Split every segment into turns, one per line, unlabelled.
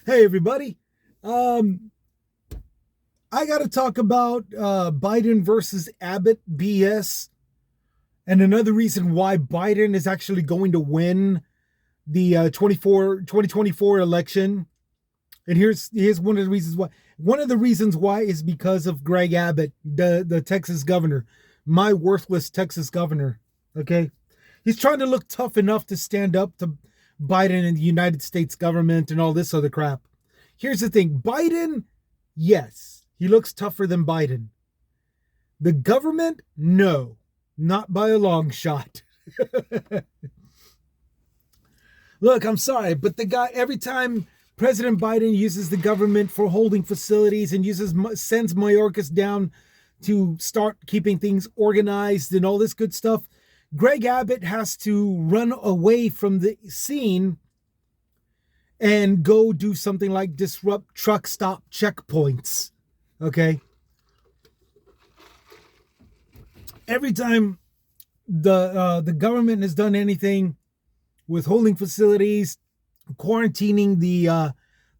Hey, everybody. Um, I got to talk about Biden versus Abbott BS, and another reason why Biden is actually going to win the 2024 election. And here's one of the reasons why. One of the reasons why is because of Greg Abbott, the Texas governor, my worthless Texas governor. Okay, he's trying to look tough enough to stand up to Biden and the United States government and all this other crap. Here's the thing: Biden, yes, he looks tougher than Biden. The government, no, not by a long shot. Look, I'm sorry, but the guy, every time President Biden uses the government for holding facilities and sends Mayorkas down to start keeping things organized and all this good stuff, Greg Abbott has to run away from the scene and go do something like disrupt truck stop checkpoints. Okay. Every time the government has done anything with holding facilities, quarantining the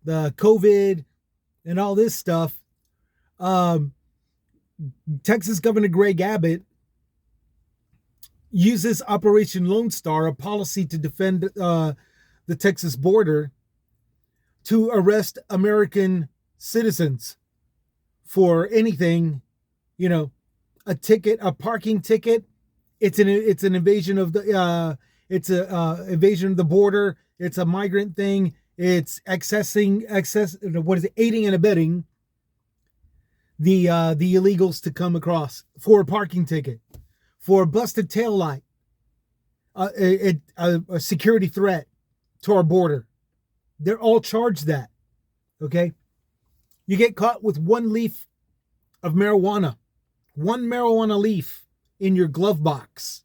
COVID and all this stuff, um, Texas Governor Greg Abbott uses Operation Lone Star, a policy to defend the Texas border, to arrest American citizens for anything, a ticket, a parking ticket. It's an invasion of the it's a invasion of the border. It's a migrant thing. It's aiding and abetting the illegals to come across for a parking ticket, for a busted tail light, a security threat to our border. They're all charged that. Okay, you get caught with one leaf of marijuana, one marijuana leaf in your glove box.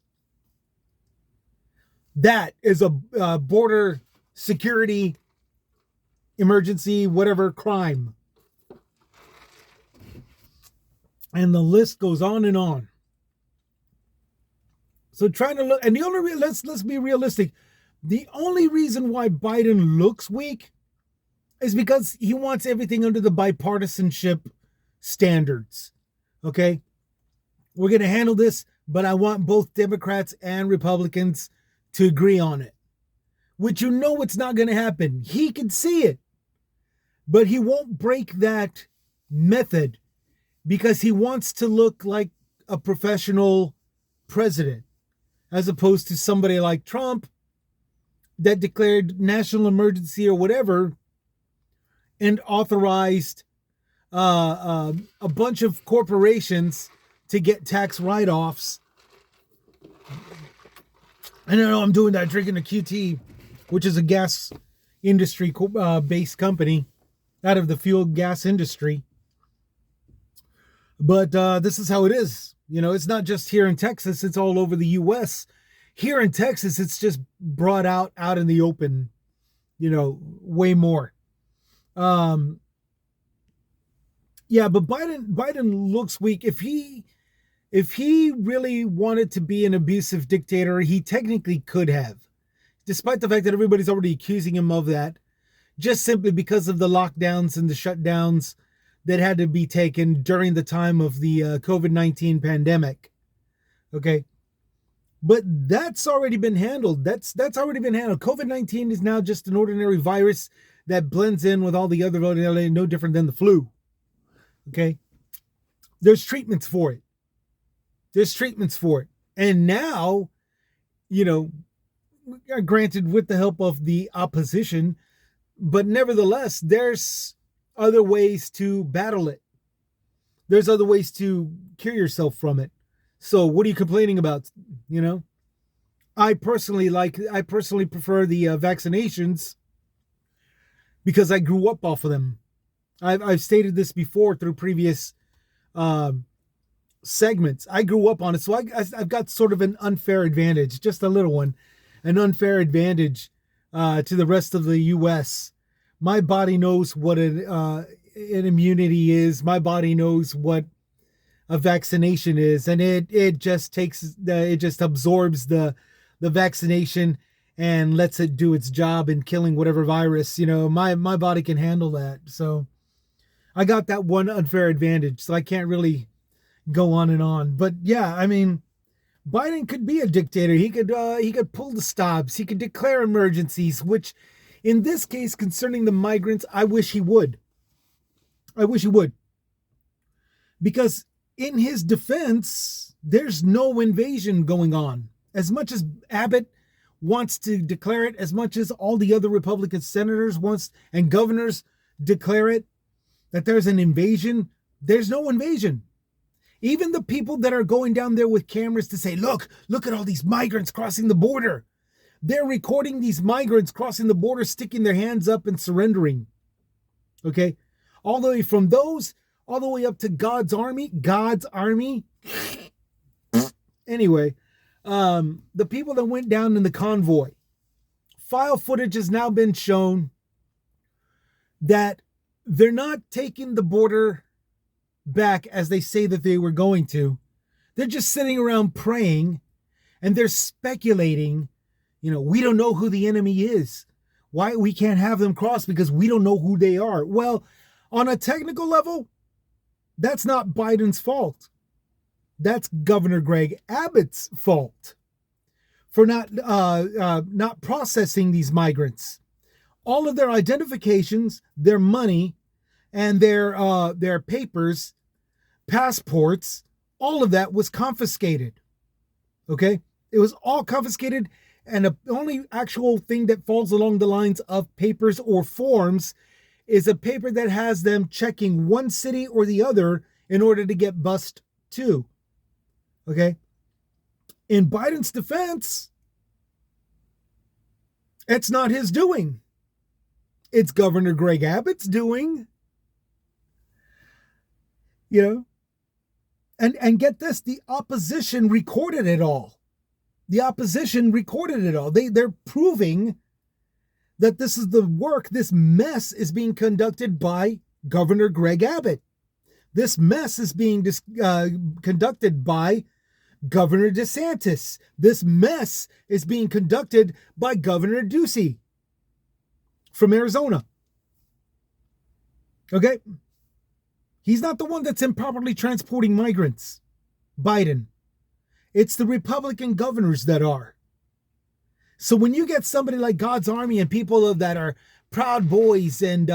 That is a border security emergency, whatever crime. And the list goes on and on. So trying to look, and the only let's be realistic. The only reason why Biden looks weak is because he wants everything under the bipartisanship standards. Okay? We're going to handle this, but I want both Democrats and Republicans to agree on it. Which it's not going to happen. He can see it. But he won't break that method because he wants to look like a professional president, as opposed to somebody like Trump that declared national emergency or whatever and authorized a bunch of corporations to get tax write-offs. I don't know, I'm doing that, drinking a QT, which is a gas industry based company out of the fuel gas industry. But this is how it is. It's not just here in Texas, it's all over the U.S. Here in Texas, it's just brought out in the open, way more. Yeah, but Biden looks weak. If he really wanted to be an abusive dictator, he technically could have, despite the fact that everybody's already accusing him of that, just simply because of the lockdowns and the shutdowns that had to be taken during the time of the COVID-19 pandemic. Okay. But that's already been handled. That's already been handled. COVID-19 is now just an ordinary virus that blends in with all the other, no different than the flu. Okay. There's treatments for it. And now, granted with the help of the opposition, but nevertheless, there's other ways to battle it. There's other ways to cure yourself from it. So what are you complaining about? I personally prefer the vaccinations because I grew up off of them. I've stated this before through previous segments. I grew up on it, so I've got sort of an unfair advantage, just a little one, an unfair advantage to the rest of the U.S. My body knows what an immunity is. My body knows what a vaccination is, and it just absorbs the vaccination and lets it do its job in killing whatever virus. My body can handle that. So I got that one unfair advantage. So I can't really go on and on. But yeah, I mean, Biden could be a dictator. He could pull the stops. He could declare emergencies, which in this case concerning the migrants, I wish he would. Because in his defense, there's no invasion going on. As much as Abbott wants to declare it, as much as all the other Republican senators and governors declare it, that there's an invasion, there's no invasion. Even the people that are going down there with cameras to say, look at all these migrants crossing the border. They're recording these migrants crossing the border, sticking their hands up and surrendering. Okay? All the way from those, all the way up to God's army. Anyway, the people that went down in the convoy, file footage has now been shown that they're not taking the border back as they say that they were going to. They're just sitting around praying, and they're speculating, we don't know who the enemy is. Why we can't have them cross because we don't know who they are. Well, on a technical level, that's not Biden's fault. That's Governor Greg Abbott's fault for not processing these migrants. All of their identifications, their money, and their papers, passports, all of that was confiscated. Okay? It was all confiscated, and the only actual thing that falls along the lines of papers or forms is a paper that has them checking one city or the other in order to get bused to. Okay? In Biden's defense, it's not his doing. It's Governor Greg Abbott's doing. And get this, the opposition recorded it all. They're proving that this is the work, this mess is being conducted by Governor Greg Abbott. This mess is being conducted by Governor DeSantis. This mess is being conducted by Governor Ducey from Arizona. Okay? He's not the one that's improperly transporting migrants, Biden. It's the Republican governors that are. So when you get somebody like God's Army and people that are Proud Boys and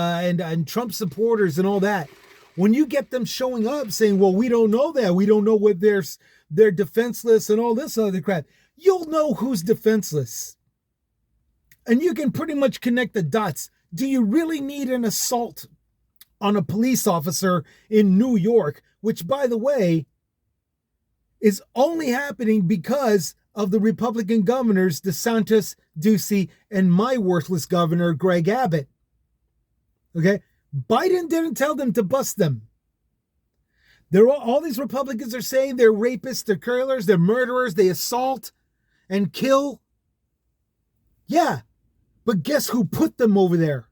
Trump supporters and all that, when you get them showing up saying, well, we don't know that, we don't know what they're defenseless and all this other crap, you'll know who's defenseless. And you can pretty much connect the dots. Do you really need an assault on a police officer in New York, which, by the way, is only happening because of the Republican governors, DeSantis, Ducey, and my worthless governor, Greg Abbott. Okay? Biden didn't tell them to bust them. All these Republicans are saying they're rapists, they're killers, they're murderers, they assault and kill. Yeah, but guess who put them over there?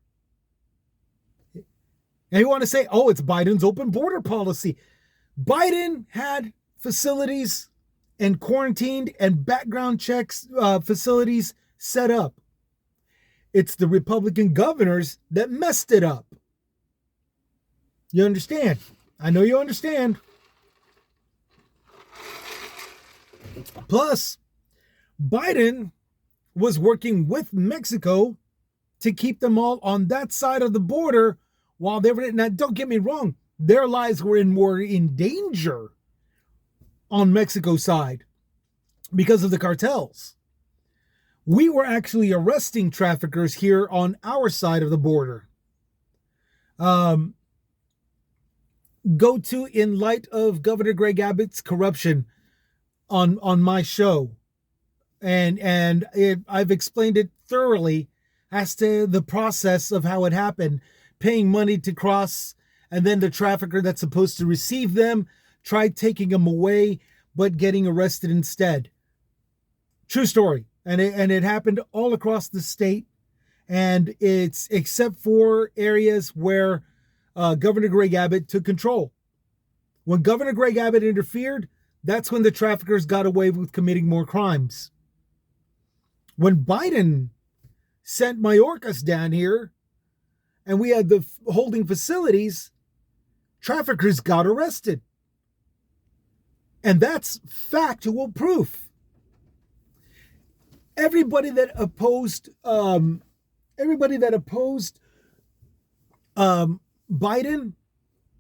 And you want to say, oh, it's Biden's open border policy. Biden had facilities and quarantined and background checks facilities set up. It's the Republican governors that messed it up. You understand? I know you understand. Plus, Biden was working with Mexico to keep them all on that side of the border while they were. Now, don't get me wrong, their lives were in danger on Mexico's side because of the cartels. We were actually arresting traffickers here on our side of the border. Go to In Light of Governor Greg Abbott's Corruption on my show. And I've explained it thoroughly as to the process of how it happened. Paying money to cross, and then the trafficker that's supposed to receive them tried taking them away, but getting arrested instead. True story. And it happened all across the state. And it's except for areas where Governor Greg Abbott took control. When Governor Greg Abbott interfered, that's when the traffickers got away with committing more crimes. When Biden sent Mayorkas down here and we had the holding facilities, traffickers got arrested. And that's factual proof. Everybody that opposed Biden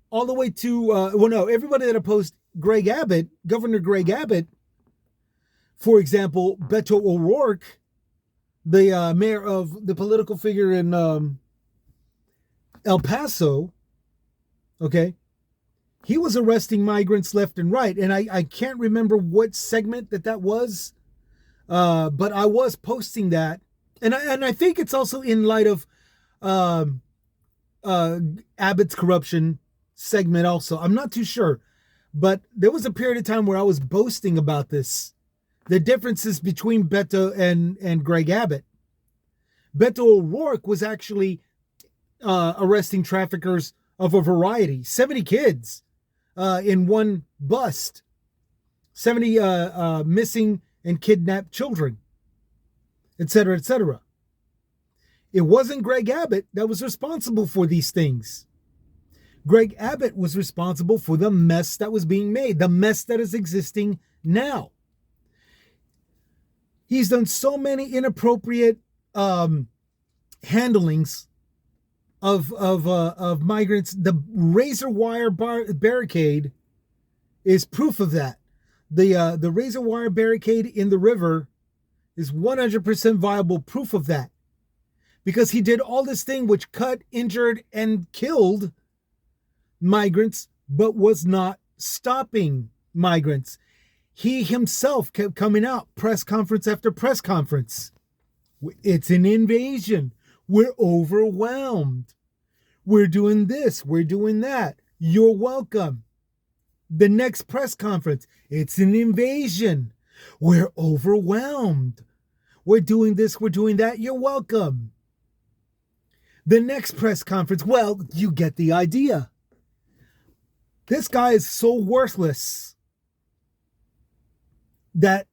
all the way to everybody that opposed Greg Abbott, Governor Greg Abbott, for example, Beto O'Rourke, the mayor of the political figure in El Paso, okay, he was arresting migrants left and right. And I can't remember what segment that was, but I was posting that. And I think it's also in light of Abbott's corruption segment also. I'm not too sure. But there was a period of time where I was boasting about this. The differences between Beto and Greg Abbott. Beto O'Rourke was actually arresting traffickers of a variety. 70 kids in one bust. 70 missing and kidnapped children, etc., etc. It wasn't Greg Abbott that was responsible for these things. Greg Abbott was responsible for the mess that was being made, the mess that is existing now. He's done so many inappropriate handlings of migrants. The razor wire barricade is proof of that. The razor wire barricade in the river is 100% viable proof of that, because he did all this thing which cut, injured, and killed migrants, but was not stopping migrants. He himself kept coming out, press conference after press conference. It's an invasion. We're overwhelmed. We're doing this. We're doing that. You're welcome. The next press conference, it's an invasion. We're overwhelmed. We're doing this. We're doing that. You're welcome. The next press conference, well, you get the idea. This guy is so worthless that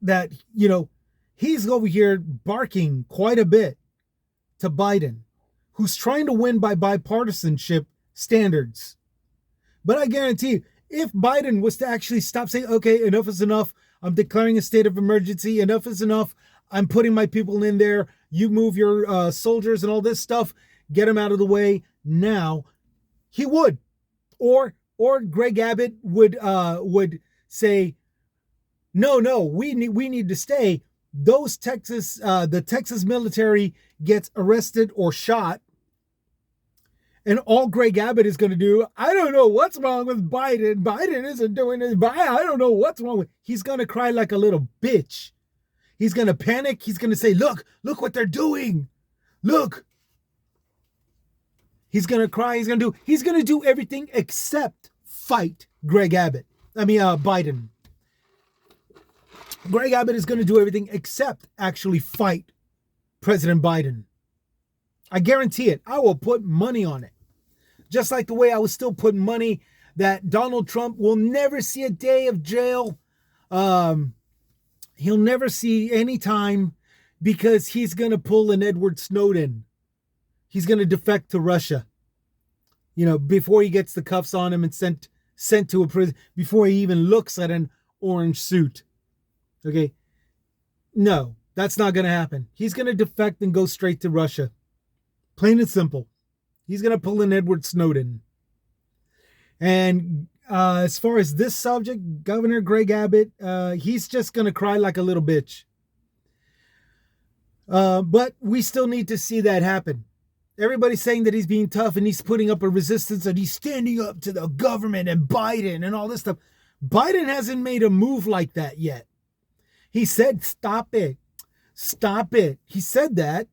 he's over here barking quite a bit to Biden, who's trying to win by bipartisanship standards. But I guarantee you, if Biden was to actually stop saying, okay, enough is enough, I'm declaring a state of emergency, enough is enough, I'm putting my people in there, you move your soldiers and all this stuff, get them out of the way now, he would. Or Greg Abbott would say, no, we need to stay. Those the Texas military gets arrested or shot, and all Greg Abbott is going to do, I don't know what's wrong with Biden. Biden isn't doing it. I don't know what's wrong with. He's going to cry like a little bitch. He's going to panic. He's going to say, look what they're doing. Look. He's going to cry. He's going to do everything except fight Biden. Greg Abbott is going to do everything except actually fight President Biden. I guarantee it. I will put money on it. Just like the way I was still putting money that Donald Trump will never see a day of jail. He'll never see any time, because he's going to pull an Edward Snowden. He's going to defect to Russia. Before he gets the cuffs on him and sent to a prison, before he even looks at an orange suit. Okay? No, that's not going to happen. He's going to defect and go straight to Russia. Plain and simple. He's going to pull an Edward Snowden. And as far as this subject, Governor Greg Abbott, he's just going to cry like a little bitch. But we still need to see that happen. Everybody's saying that he's being tough and he's putting up a resistance and he's standing up to the government and Biden and all this stuff. Biden hasn't made a move like that yet. He said, stop it. Stop it. He said that.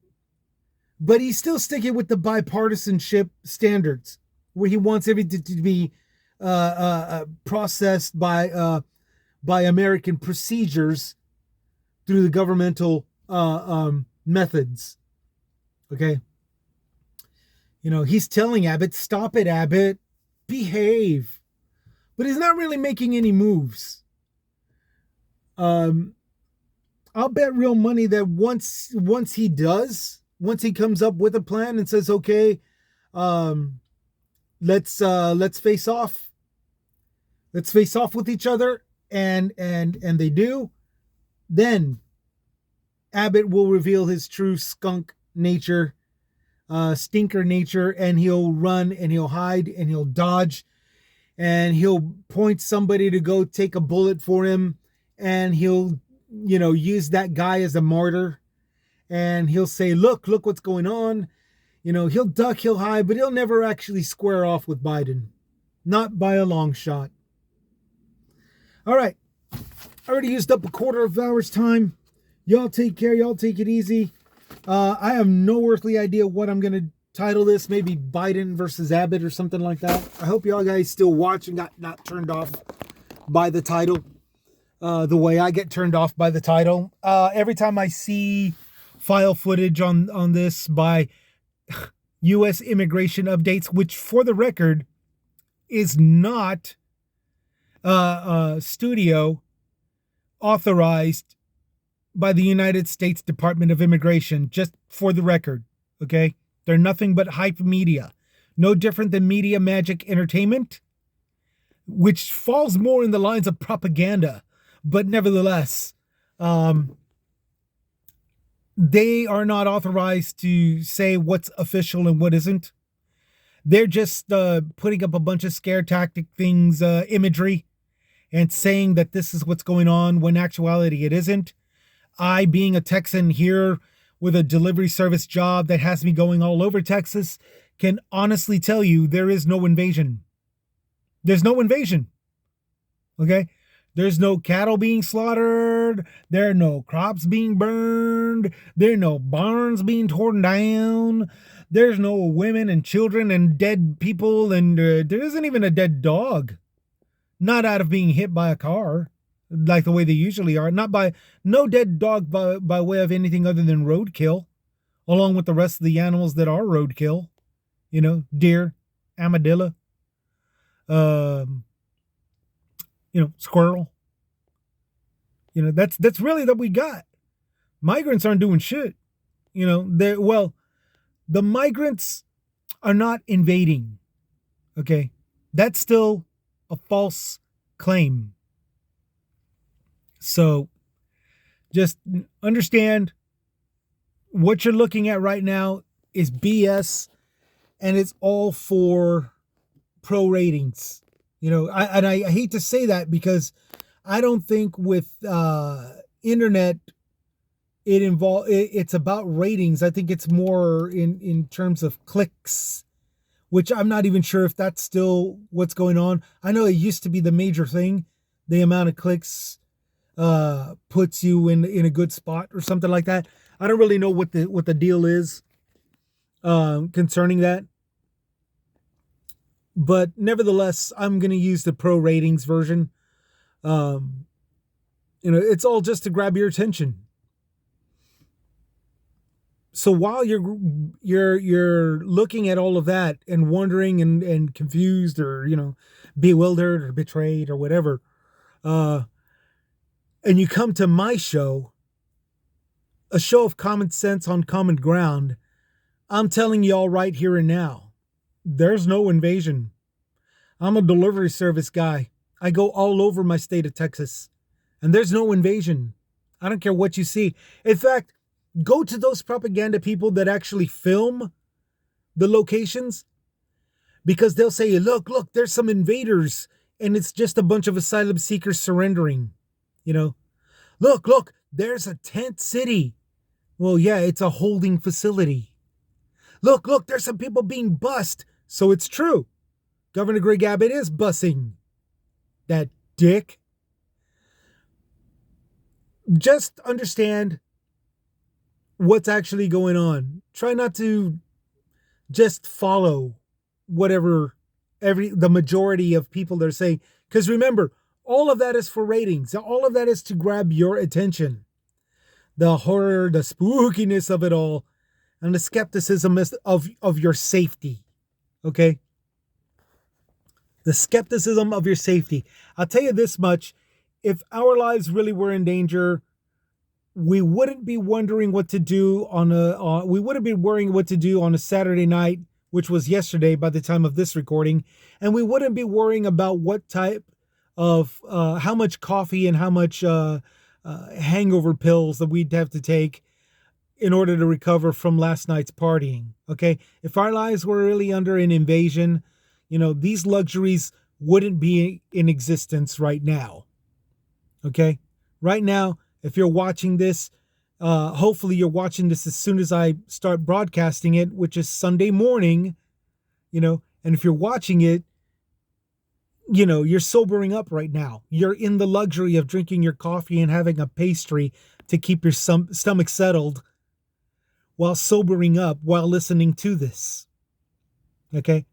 But he's still sticking with the bipartisanship standards, where he wants everything to be processed by American procedures through the governmental methods. Okay? He's telling Abbott, stop it, Abbott. Behave. But he's not really making any moves. I'll bet real money that once he comes up with a plan and says, okay, um, let's face off. Let's face off with each other, and they do, then Abbott will reveal his true skunk nature, stinker nature, and he'll run and he'll hide and he'll dodge and he'll point somebody to go take a bullet for him, and he'll, use that guy as a martyr, and he'll say, look what's going on. He'll duck, he'll hide, but he'll never actually square off with Biden. Not by a long shot. All right. I already used up a quarter of an hour's time. Y'all take care. Y'all take it easy. I have no earthly idea what I'm going to title this. Maybe Biden versus Abbott or something like that. I hope y'all guys still watch and got not turned off by the title. The way I get turned off by the title. Every time I see file footage on this by U.S. immigration updates, which for the record is not studio authorized by the United States Department of Immigration, just for the record, okay? They're nothing but hype media. No different than Media Magic Entertainment, which falls more in the lines of propaganda, but nevertheless, they are not authorized to say what's official and what isn't. They're just putting up a bunch of scare tactic things, imagery, and saying that this is what's going on when actuality it isn't. I, being a Texan here with a delivery service job that has me going all over Texas, can honestly tell you there is no invasion. There's no invasion. Okay? There's no cattle being slaughtered. There are no crops being burned. There are no barns being torn down. There's no women and children and dead people. And there isn't even a dead dog. Not out of being hit by a car, like the way they usually are. No dead dog by way of anything other than roadkill, along with the rest of the animals that are roadkill. Deer, armadillo, squirrel. That's really that we got. Migrants aren't doing shit. The migrants are not invading. Okay. That's still a false claim. So just understand what you're looking at right now is BS, and it's all for pro ratings. I hate to say that, because I don't think with internet it's about ratings. I think it's more in terms of clicks, which I'm not even sure if that's still what's going on. I know it used to be the major thing. The amount of clicks puts you in a good spot or something like that. I don't really know what the deal is concerning that. But nevertheless, I'm going to use the pro ratings version. It's all just to grab your attention. So while you're looking at all of that and wondering and confused or, bewildered or betrayed or whatever, and you come to my show, a show of common sense on common ground, I'm telling y'all right here and now, there's no invasion. I'm a delivery service guy. I go all over my state of Texas, and there's no invasion. I don't care what you see. In fact, go to those propaganda people that actually film the locations, because they'll say, look, there's some invaders, and it's just a bunch of asylum seekers surrendering. Look, there's a tent city. Well, yeah, it's a holding facility. Look, there's some people being bussed. So it's true. Governor Greg Abbott is bussing that dick. Just understand what's actually going on. Try not to just follow whatever the majority of people are saying. Because remember, all of that is for ratings. All of that is to grab your attention. The horror, the spookiness of it all, and the skepticism of your safety. Okay? The skepticism of your safety. I'll tell you this much. If our lives really were in danger, we wouldn't be wondering what to do on we wouldn't be worrying what to do on a Saturday night, which was yesterday by the time of this recording, and we wouldn't be worrying about what type of how much coffee and how much hangover pills that we'd have to take in order to recover from last night's partying. Okay, if our lives were really under an invasion, these luxuries wouldn't be in existence right now. Okay, right now, if you're watching this, hopefully you're watching this as soon as I start broadcasting it, which is Sunday morning, and if you're watching it, you're sobering up right now. You're in the luxury of drinking your coffee and having a pastry to keep your stomach settled while sobering up, while listening to this. Okay?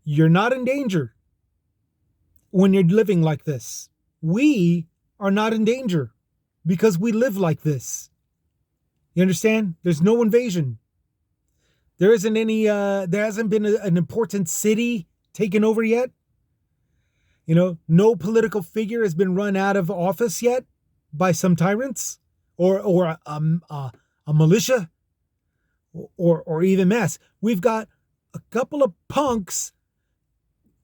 You're not in danger when you're living like this. We are not in danger because we live like this. You understand? There's no invasion. There isn't any, there hasn't been an important city taken over yet. No political figure has been run out of office yet by some tyrants or a militia or even mass. We've got a couple of punks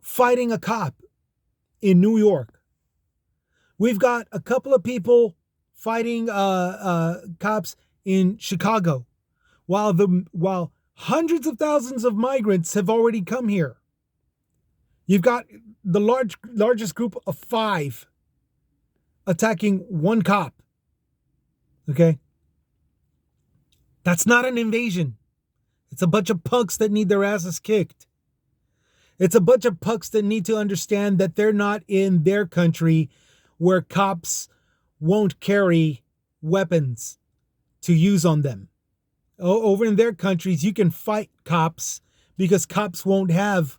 fighting a cop in New York. We've got a couple of people fighting cops in Chicago, while hundreds of thousands of migrants have already come here. You've got the largest group of 5 attacking one cop. Okay? That's not an invasion. It's a bunch of punks that need their asses kicked. It's a bunch of punks that need to understand that they're not in their country where cops won't carry weapons to use on them. Over in their countries, you can fight cops because cops won't have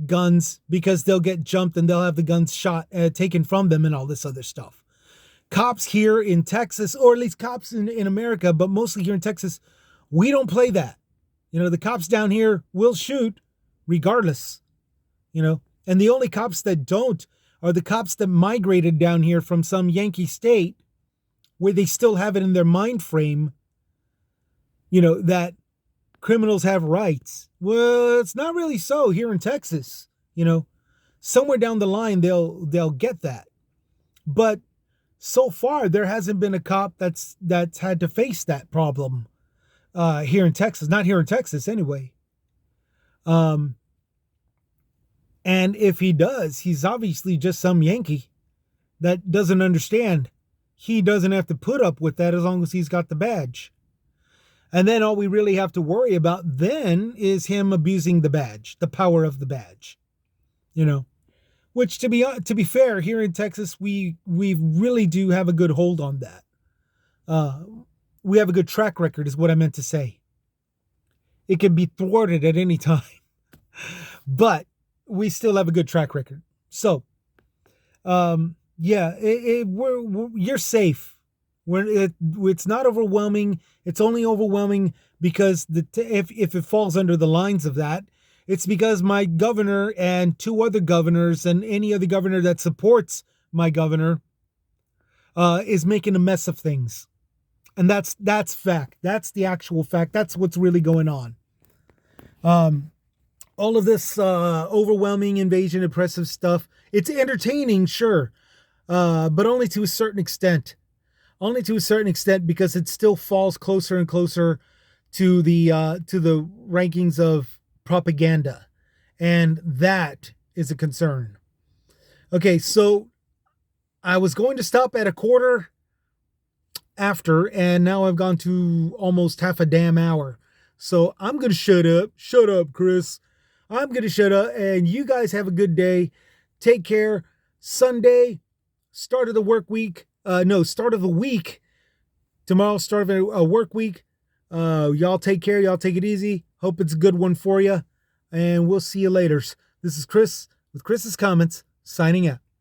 guns because they'll get jumped and they'll have the guns taken from them and all this other stuff. Cops here in Texas, or at least cops in America, but mostly here in Texas, we don't play that. The cops down here will shoot regardless, and the only cops that don't are the cops that migrated down here from some Yankee state where they still have it in their mind frame, that criminals have rights. Well, it's not really so here in Texas. Somewhere down the line they'll get that. But so far there hasn't been a cop that's had to face that problem here in Texas. Not here in Texas anyway. And if he does, he's obviously just some Yankee that doesn't understand. He doesn't have to put up with that as long as he's got the badge. And then all we really have to worry about then is him abusing the badge, the power of the badge. Which to be fair, here in Texas, we really do have a good hold on that. We have a good track record is what I meant to say. It can be thwarted at any time, but we still have a good track record. So, yeah, you're safe. It's not overwhelming. It's only overwhelming because if it falls under the lines of that, it's because my governor and 2 other governors and any other governor that supports my governor is making a mess of things. And that's fact. That's the actual fact. That's what's really going on. All of this overwhelming invasion, oppressive stuff, it's entertaining, sure, but only to a certain extent. Only to a certain extent because it still falls closer and closer to the rankings of propaganda. And that is a concern. Okay, so I was going to stop at 1/4 after, and now I've gone to almost half a damn hour. So I'm going to shut up. Shut up, Chris. I'm going to shut up, and you guys have a good day. Take care. Sunday, start of the work week. Start of the week. Tomorrow, start of a work week. Y'all take care. Y'all take it easy. Hope it's a good one for you. And we'll see you later. This is Chris with Chris's Comments, signing out.